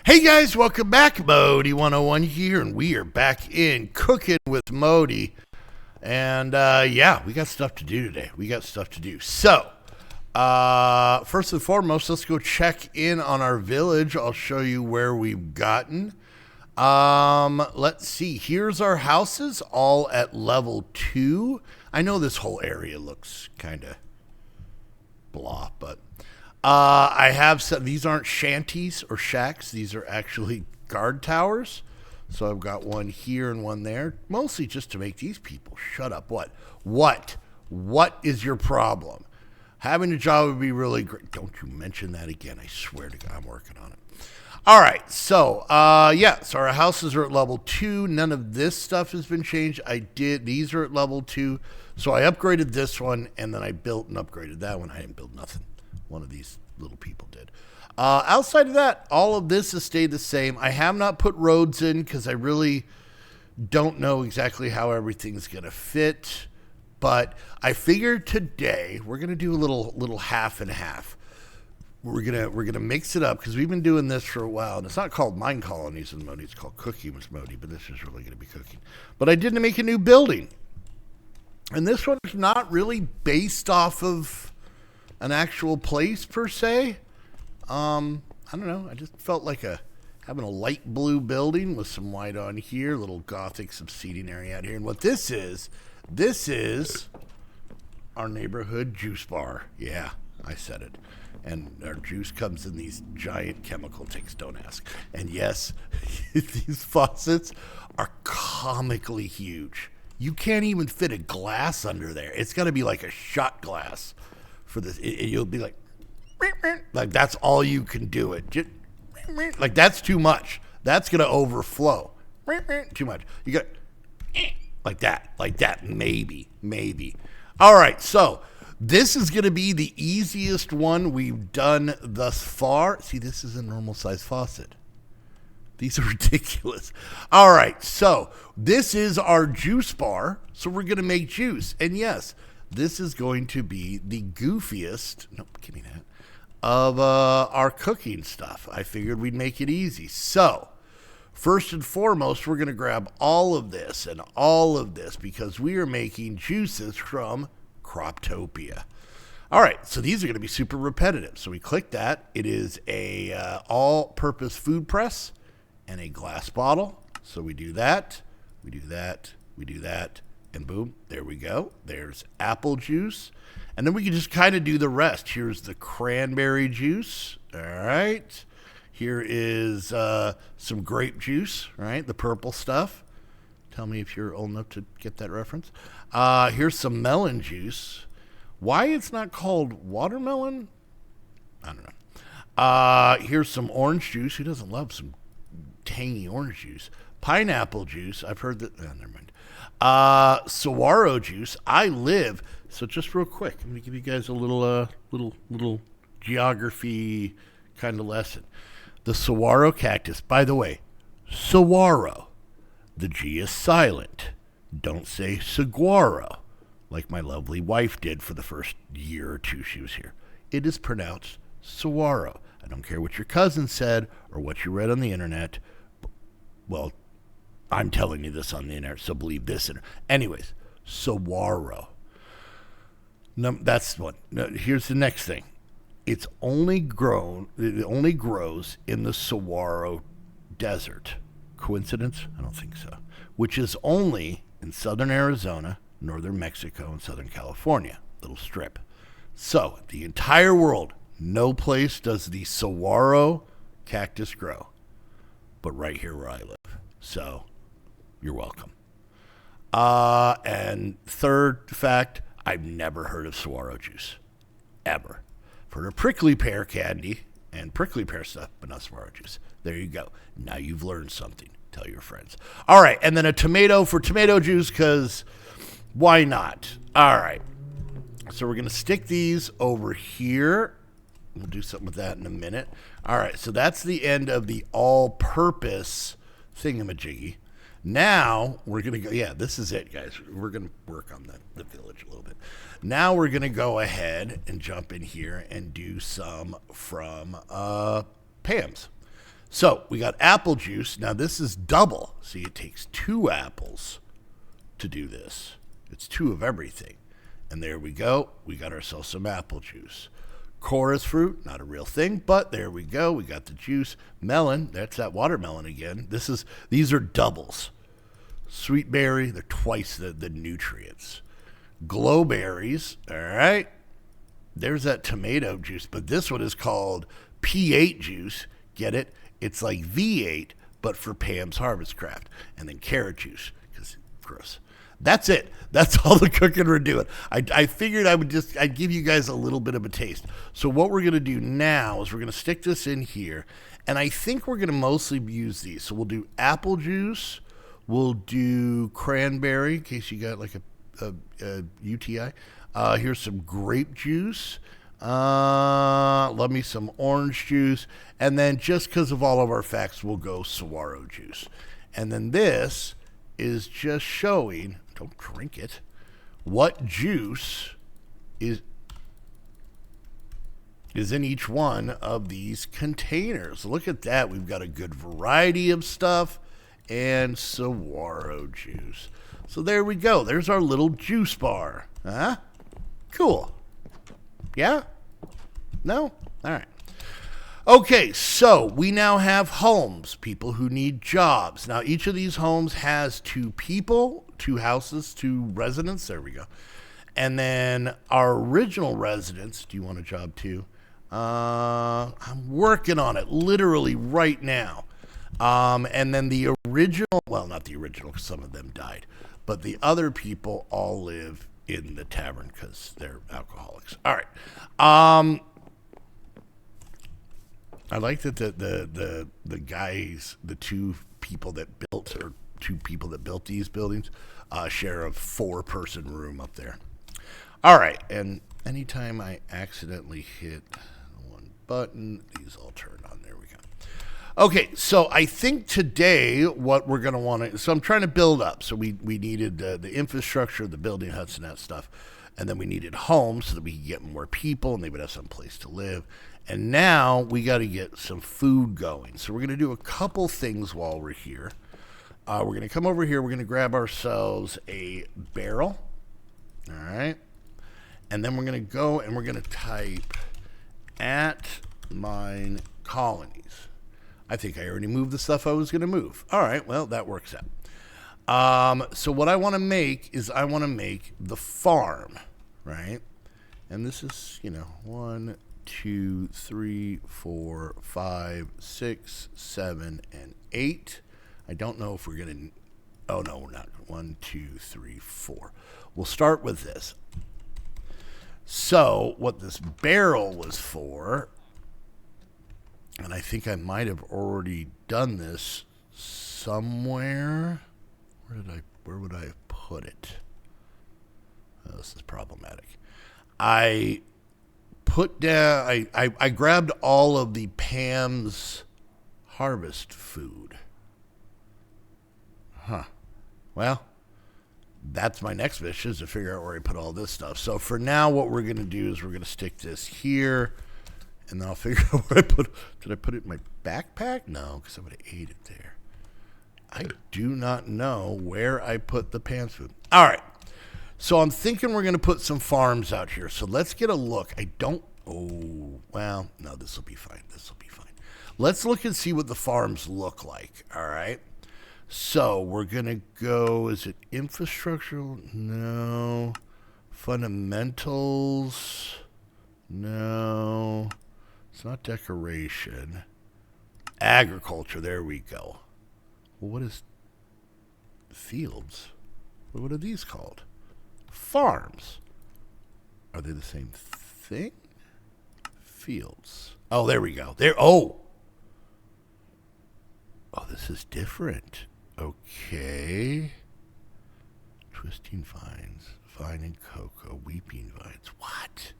Hey guys, welcome back. Modii 101 here, and we are back in cooking with Modii. And yeah, we got stuff to do today. So, first and foremost, let's go check in on our village. I'll show you where we've gotten. Let's see. Here's our houses, all at level 2. I know this whole area looks kind of blah, but I have some. These aren't shanties or shacks. These are actually guard towers. So I've got one here and one there, mostly just to make these people shut up. What is your problem? Having a job would be really great. Don't you mention that again. I swear to God, I'm working on it. All right, so yeah, so our houses are at level 2. None of this stuff has been changed. These are at level 2. So I upgraded this one, and then I built and upgraded that one. I didn't build nothing. One of these little people did. Outside of that, all of this has stayed the same. I have not put roads in because I really don't know exactly how everything's going to fit. But I figured today we're going to do a little half and half. We're gonna mix it up because we've been doing this for a while, and it's not called Mine Colonies with Modii. It's called Cooking with Modii, but this is really going to be cooking. But I did make a new building, and this one's not really based off of an actual place per se. I don't know. I just felt like having a light blue building with some white on here, a little gothic subseating area out here. And what this is our neighborhood juice bar. Yeah, I said it. And our juice comes in these giant chemical tanks, don't ask. And yes, these faucets are comically huge. You can't even fit a glass under there. It's got to be like a shot glass for this. You'll be like that's all you can do it. Like that's too much. That's going to overflow. Too much. You got like that, maybe. All right, so this is going to be the easiest one we've done thus far. See, this is a normal size faucet. These are ridiculous. All right, so this is our juice bar. So we're going to make juice. And yes, this is going to be the goofiest, nope, give me that, of our cooking stuff. I figured we'd make it easy. So first and foremost, we're going to grab all of this and all of this because we are making juices from Croptopia. All right, so these are going to be super repetitive. So we click that. It is a all-purpose food press and a glass bottle. So we do that, and boom, there we go. There's apple juice. And then we can just kind of do the rest. Here's the cranberry juice. All right. Here is some grape juice, right? The purple stuff. Tell me if you're old enough to get that reference. Here's some melon juice. Why it's not called watermelon? I don't know. Here's some orange juice. Who doesn't love some tangy orange juice? Pineapple juice. I've heard that. Never mind. Saguaro juice. So just real quick, let me give you guys a little geography kind of lesson. The saguaro cactus, by the way, saguaro. The G is silent. Don't say saguaro, like my lovely wife did for the first year or two she was here. It is pronounced saguaro. I don't care what your cousin said or what you read on the internet. Well, I'm telling you this on the internet, so believe this. Anyways, saguaro. No, that's one. No, here's the next thing. It only grows in the saguaro desert. Coincidence? I don't think so. Which is only in southern Arizona, northern Mexico, and southern California. Little strip. So, the entire world, no place does the saguaro cactus grow. But right here where I live. So, you're welcome. And third fact, I've never heard of saguaro juice. Ever. I've heard of prickly pear candy and prickly pear stuff, but not saguaro juice. There you go. Now you've learned something. Tell your friends. All right, and then a tomato for tomato juice, because why not? All right. So we're going to stick these over here. We'll do something with that in a minute. All right, so that's the end of the all-purpose thingamajiggy. Now we're going to go, yeah, this is it, guys. We're going to work on the village a little bit. Now we're going to go ahead and jump in here and do some from Pam's. So we got apple juice. Now this is double. See, it takes 2 apples to do this. It's 2 of everything. And there we go. We got ourselves some apple juice. Chorus fruit, not a real thing, but there we go. We got the juice. Melon, that's that watermelon again. These are doubles. Sweet berry, they're twice the nutrients. Glow berries, all right. There's that tomato juice, but this one is called P8 juice. Get it? It's like V8, but for Pam's Harvest Craft. And then carrot juice, because gross. That's it. That's all the cooking we're doing. I figured I'd give you guys a little bit of a taste. So what we're going to do now is we're going to stick this in here, and I think we're going to mostly use these. So we'll do apple juice. We'll do cranberry, in case you got like a UTI. Here's some grape juice. Love me some orange juice. And then just because of all of our facts, we'll go saguaro juice. And then this is just showing, don't drink it, what juice is in each one of these containers. Look at that. We've got a good variety of stuff and saguaro juice. So there we go. There's our little juice bar. Huh? Cool. Yeah? No? All right. Okay, so we now have homes, people who need jobs. Now, each of these homes has 2 people, 2 houses, 2 residents. There we go. And then our original residents, do you want a job too? I'm working on it literally right now. And then the original, well, not the original because some of them died, but the other people all live in the tavern because they're alcoholics. All right. I like that the guys, the 2 people that built these buildings, share a 4-person room up there. All right, and anytime I accidentally hit one button, these all turn on. There we go. Okay, so I think today what we're going to want to, so I'm trying to build up. So we needed the infrastructure, the building huts and that stuff. And then we needed homes so that we could get more people and they would have some place to live. And now we got to get some food going. So we're going to do a couple things while we're here. We're going to come over here. We're going to grab ourselves a barrel. All right. And then we're going to go and we're going to type at mine colonies. I think I already moved the stuff I was going to move. All right. Well, that works out. So what I want to make is I want to make the farm, right? And this is, 1, 2, 3, 4, 5, 6, 7, and 8. I don't know if we're going to, oh no, we're not. 1, 2, 3, 4. We'll start with this. So what this barrel was for, and I think I might have already done this somewhere. Where would I have put it? Oh, this is problematic. I put down, I grabbed all of the Pam's Harvest food. Well, that's my next mission, is to figure out where I put all this stuff. So for now, what we're going to do is we're going to stick this here, and then I'll figure out where did I put it in my backpack? No, because I would have ate it there. I do not know where I put the Pam's food. All right. So I'm thinking we're going to put some farms out here. So let's get a look. No, this will be fine. Let's look and see what the farms look like. All right. So we're going to go, is it infrastructure? No. Fundamentals? No. It's not decoration. Agriculture, there we go. Well, what is fields? What are these called? Farms. Are they the same thing? Fields. Oh, there we go. Oh, this is different. Okay. Twisting vines, vine and cocoa, weeping vines. What?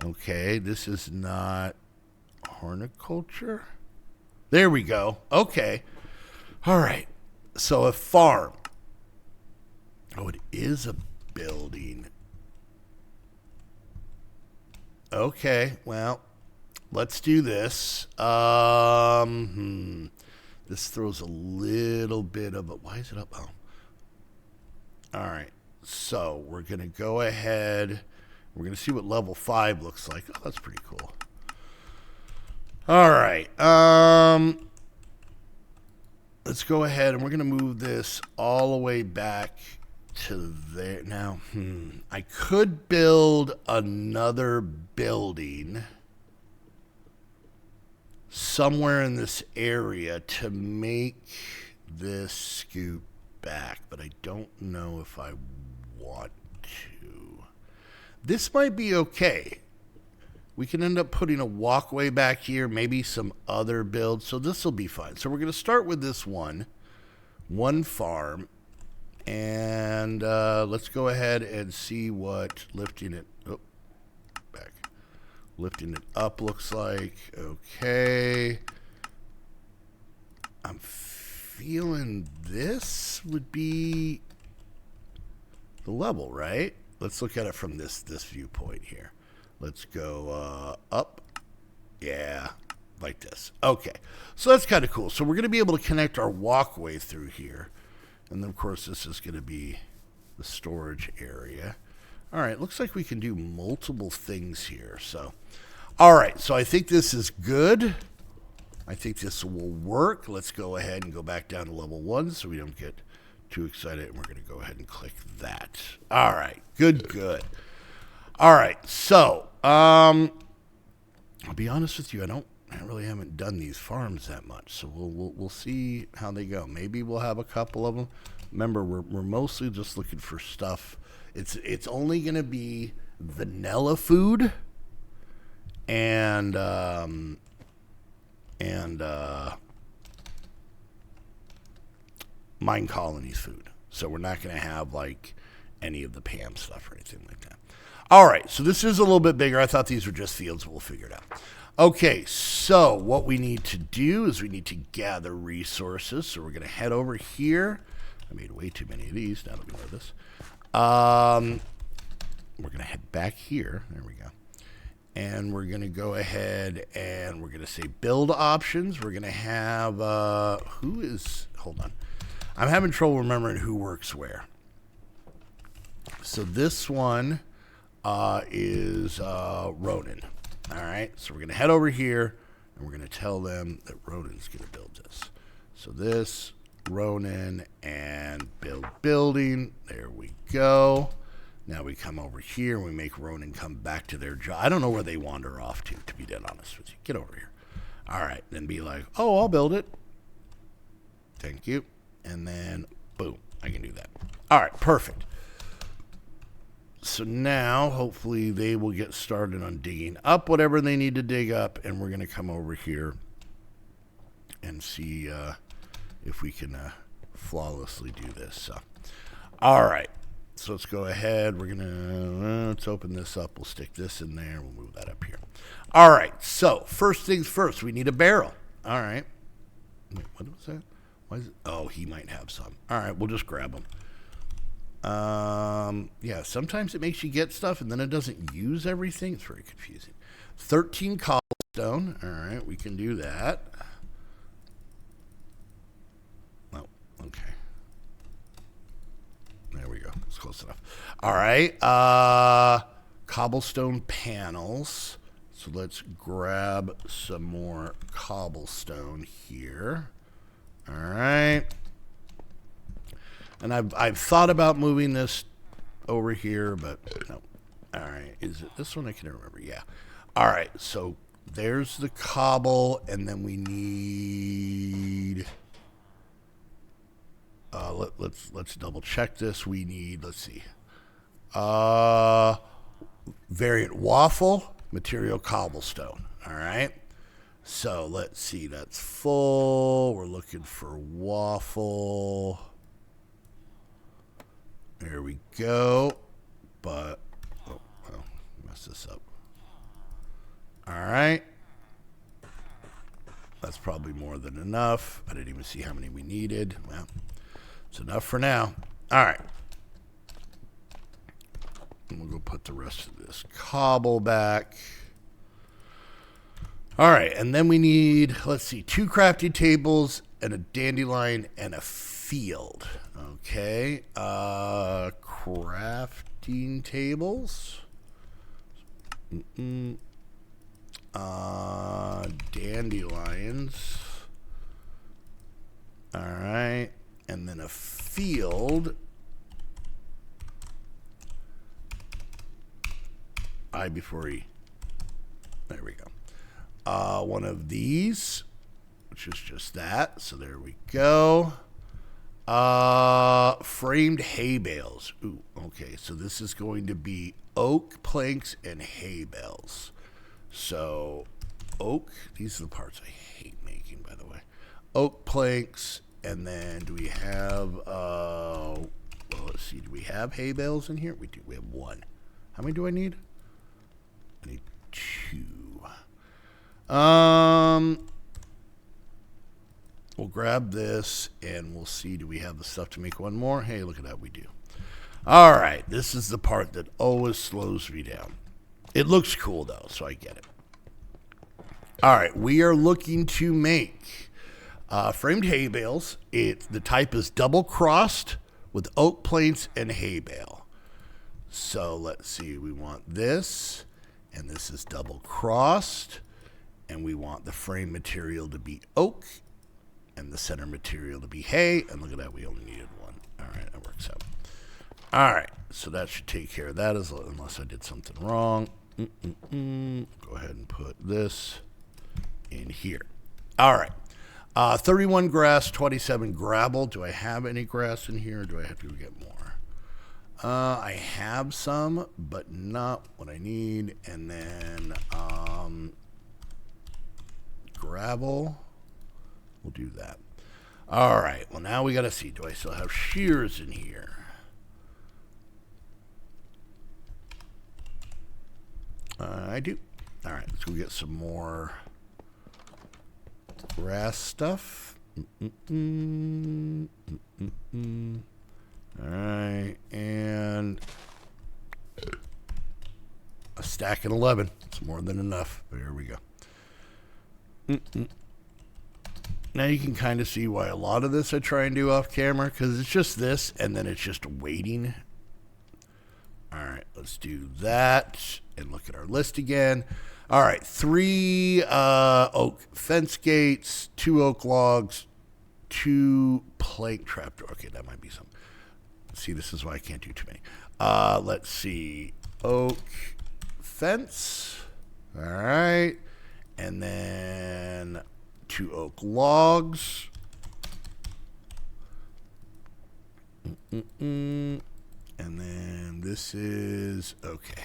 Okay, this is not horticulture. There we go. Okay. All right. So a farm. Oh, it is a building. Okay. Well, let's do this. This throws a little bit of a... Why is it up? Oh. All right. So we're going to go ahead. We're going to see what level 5 looks like. Oh, that's pretty cool. All right. Let's go ahead and we're going to move this all the way back to there. Now, I could build another building somewhere in this area to make this scoot back, but I don't know if I want to. This might be okay. We can end up putting a walkway back here, maybe some other builds, so this will be fine. So we're going to start with this one farm, and let's go ahead and see what lifting it up looks like. Okay. I'm feeling this would be the level, right? Let's look at it from this viewpoint here. Let's go up. Yeah, like this. Okay, so that's kind of cool. So we're going to be able to connect our walkway through here. And then, of course, this is going to be the storage area. All right, looks like we can do multiple things here. So, all right, so I think this is good. I think this will work. Let's go ahead and go back down to level 1 so we don't get too excited. And we're going to go ahead and click that. All right, good. All right, so I'll be honest with you. I really haven't done these farms that much, so we'll see how they go. Maybe we'll have a couple of them. Remember, we're mostly just looking for stuff. It's only gonna be vanilla food and mine colonies food. So we're not gonna have like any of the Pam stuff or anything like that. All right, so this is a little bit bigger. I thought these were just fields, but we'll figure it out. Okay, so what we need to do is we need to gather resources. So we're going to head over here. I made way too many of these. Now that we know this. We're going to head back here. There we go. And we're going to go ahead and we're going to say build options. We're going to have, hold on. I'm having trouble remembering who works where. So this one is Ronan. All right, so we're going to head over here, and we're going to tell them that Ronan's going to build this. So this, Ronan, and build building. There we go. Now we come over here, and we make Ronan come back to their job. I don't know where they wander off to be dead honest with you. Get over here. All right, then be like, oh, I'll build it. Thank you. And then, boom, I can do that. All right, perfect. So now, hopefully, they will get started on digging up whatever they need to dig up, and we're going to come over here and see if we can flawlessly do this. So, all right, so let's go ahead. We're going to, let's open this up. We'll stick this in there. We'll move that up here. All right, so first things first, we need a barrel. All right. Wait, what was that? Why is it? Oh, he might have some. All right, we'll just grab them. Yeah, sometimes it makes you get stuff and then it doesn't use everything. It's very confusing. 13 cobblestone. All right, we can do that. Oh, okay. There we go. It's close enough. All right. Cobblestone panels. So let's grab some more cobblestone here. All right. And I've thought about moving this over here, but no. All right, is it this one? I can't remember. Yeah. All right, so there's the cobble, and then we need. Let's double check this. We need. Let's see. Variant waffle, material cobblestone. All right. So let's see. That's full. We're looking for waffle. There we go. But, oh, well, mess this up. All right. That's probably more than enough. I didn't even see how many we needed. Well, it's enough for now. All right. And we'll go put the rest of this cobble back. All right, and then we need, let's see, 2 crafting tables and a dandelion and a field. Okay, crafting tables. Dandelions. All right, and then a field. I before E. There we go. One of these, which is just that. So there we go. Framed hay bales. Ooh, okay. So this is going to be oak planks and hay bales. So oak, these are the parts I hate making, by the way. Oak planks, and then do we have, well, let's see, do we have hay bales in here? We do. We have 1. How many do I need? I need 2. We'll grab this and we'll see, do we have the stuff to make 1 more? Hey, look at that, we do. All right, this is the part that always slows me down. It looks cool though, so I get it. All right, we are looking to make framed hay bales. The type is double crossed with oak planks and hay bale. So let's see, we want this, and this is double crossed, and we want the frame material to be oak, and the center material to be hay, and look at that, we only needed 1. All right, that works out. All right, so that should take care of that, unless I did something wrong. Go ahead and put this in here. All right, 31 grass, 27 gravel. Do I have any grass in here, or do I have to get more? I have some, but not what I need. And then gravel. We'll do that. All right. Well, now we got to see. Do I still have shears in here? I do. All right. Let's go get some more grass stuff. All right. And a stack and 11. It's more than enough. There we go. Now you can kind of see why a lot of this I try and do off camera, because it's just this and then it's just waiting. All right, let's do that and look at our list again. All right, 3 oak fence gates, 2 oak logs, 2 plank trapdoor. Okay, that might be some. See, this is why I can't do too many. Let's see, oak fence. All right, and then 2 oak logs. And then this is, okay,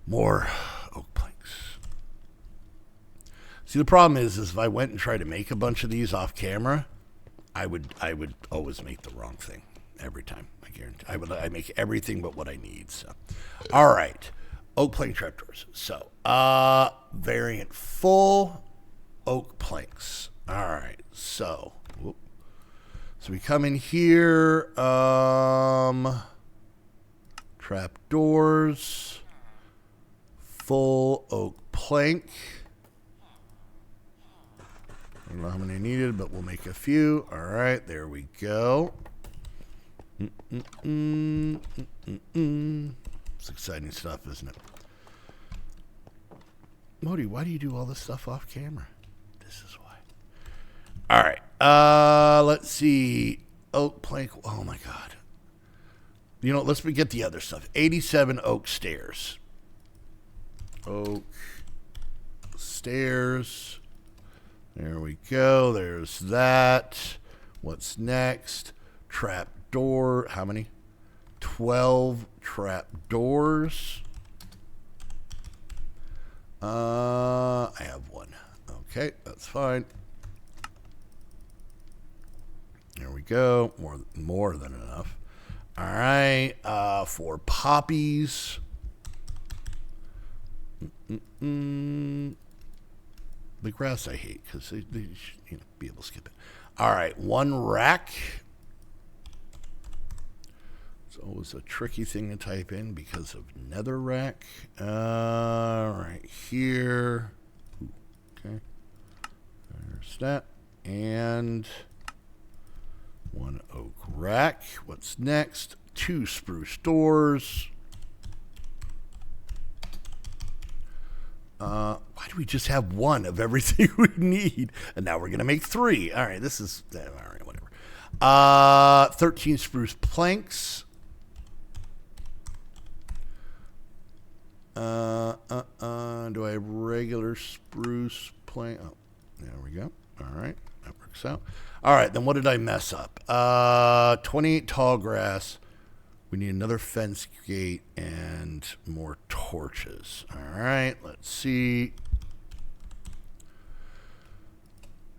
more oak planks. See, the problem is if I went and tried to make a bunch of these off camera, I would always make the wrong thing every time. I guarantee. I make everything but what I need. So, all right, oak plank trapdoors. So, variant full oak planks. All right, so we come in here. Trapdoors, full oak plank. I don't know how many I needed, but we'll make a few. All right, there we go. It's exciting stuff, isn't it? Modii, why do you do all this stuff off camera? This is why. All right, let's see. Oak plank. Oh my God. You know, let's get the other stuff. 87 oak stairs. Oak stairs. There we go. There's that. What's next? Trap door. How many? 12 trap doors. I have 1. Okay, that's fine. There we go. More than enough. All right, 4 poppies. The grass I hate because they should, be able to skip it. All right, 1 rack. It's always a tricky thing to type in because of nether rack. Right here. Ooh, okay. there's that. And 1 oak rack. What's next? 2 spruce doors. Why do we just have 1 of everything we need? And now we're going to make 3. All right, this is, all right, whatever. 13 spruce planks. Do I have regular spruce plank? Oh, there we go. All right, that works out. All right, then what did I mess up? 28 tall grass. We need another fence gate and more torches. All right, let's see.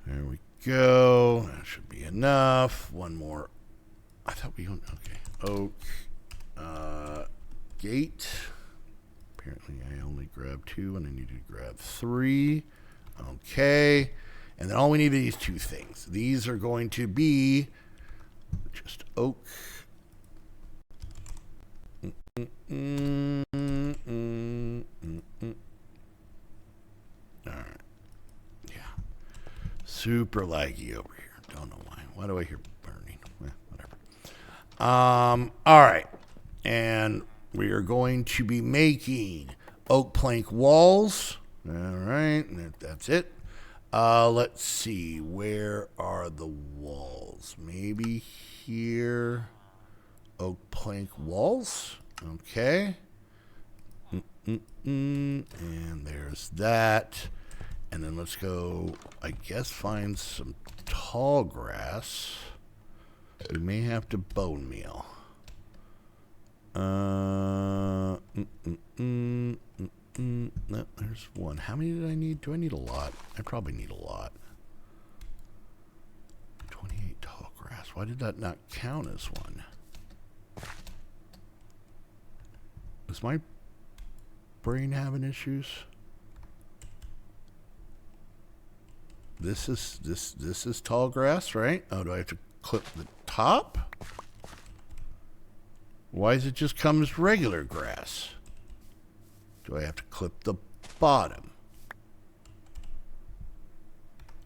There we go. That should be enough. 1 more. I thought we went, okay. Oak gate. Apparently I only grabbed 2 and I need to grab 3. Okay. And then all we need are these 2 things. These are going to be just oak. All right. Yeah. Super laggy over here. Don't know why. Why do I hear burning? Whatever. All right. And we are going to be making oak plank walls. All right. That's it. Let's see. Where are the walls? Maybe here. Oak plank walls. Okay. And there's that. And then let's go, I guess, find some tall grass. We may have to bone meal. No, there's 1. How many did I need? Do I need a lot? I probably need a lot. 28 tall grass. Why did that not count as 1? Is my brain having issues? This is tall grass, right? Oh, do I have to clip the top? Why does it just come as regular grass? Do I have to clip the bottom?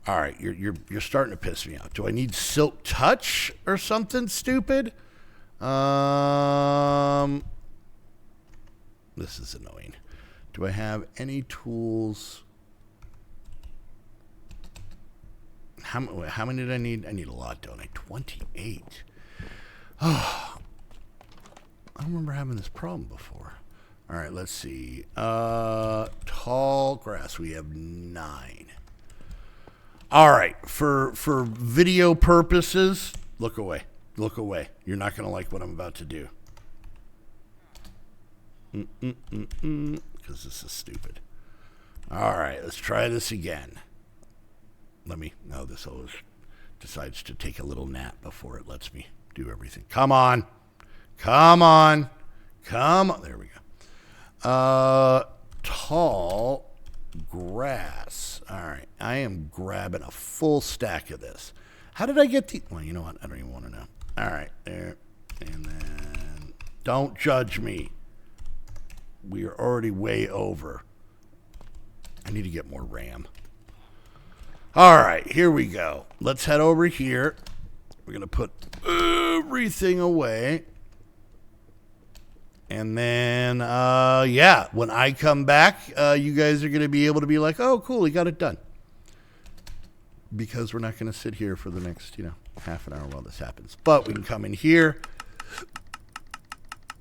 All right, you're starting to piss me off. Do I need silk touch or something stupid? This is annoying. Do I have any tools? How many did I need? I need a lot, don't I? 28. Oh, I don't remember having this problem before. All right, let's see. Tall grass, we have 9. All right, for video purposes, look away. Look away. You're not going to like what I'm about to do. Because this is stupid. All right, let's try this again. No, this always decides to take a little nap before it lets me do everything. Come on. There we go. Tall grass. All right, I am grabbing a full stack of this. How did I get the... Well, you know what? I don't even want to know. All right, there. And then... Don't judge me. We are already way over. I need to get more RAM. All right, here we go. Let's head over here. We're going to put everything away. And then, yeah, when I come back, you guys are going to be able to be like, oh, cool, he got it done. Because we're not going to sit here for the next, half an hour while this happens. But we can come in here.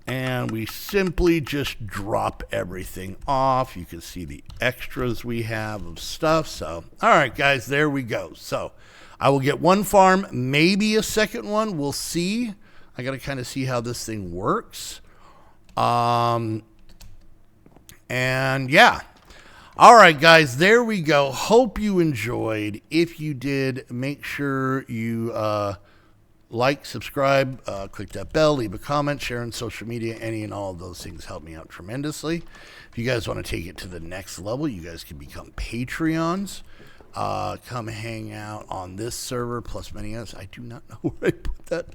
And we simply just drop everything off. You can see the extras we have of stuff. So, all right, guys, there we go. So I will get 1 farm, maybe a second one. We'll see. I got to kind of see how this thing works. And yeah. All right, guys, there we go. Hope you enjoyed. If you did, make sure you like, subscribe, click that bell, leave a comment, share on social media. Any and all of those things help me out tremendously. If you guys want to take it to the next level, you guys can become Patreons. Come hang out on this server, plus many others. I do not know where I put that.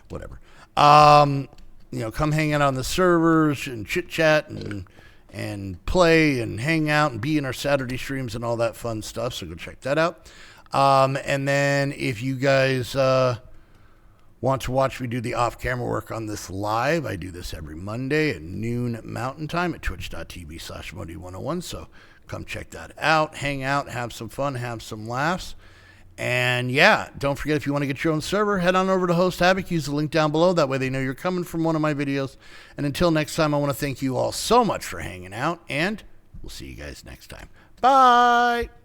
Whatever. Come hang out on the servers and chit-chat and play and hang out and be in our Saturday streams and all that fun stuff. So go check that out. And then if you guys want to watch me do the off-camera work on this live, I do this every Monday at noon Mountain Time at twitch.tv/Modii101. So come check that out, hang out, have some fun, have some laughs. And yeah, don't forget, if you want to get your own server, head on over to Host Havoc. Use the link down below. That way they know you're coming from one of my videos. And until next time, I want to thank you all so much for hanging out, and we'll see you guys next time. Bye!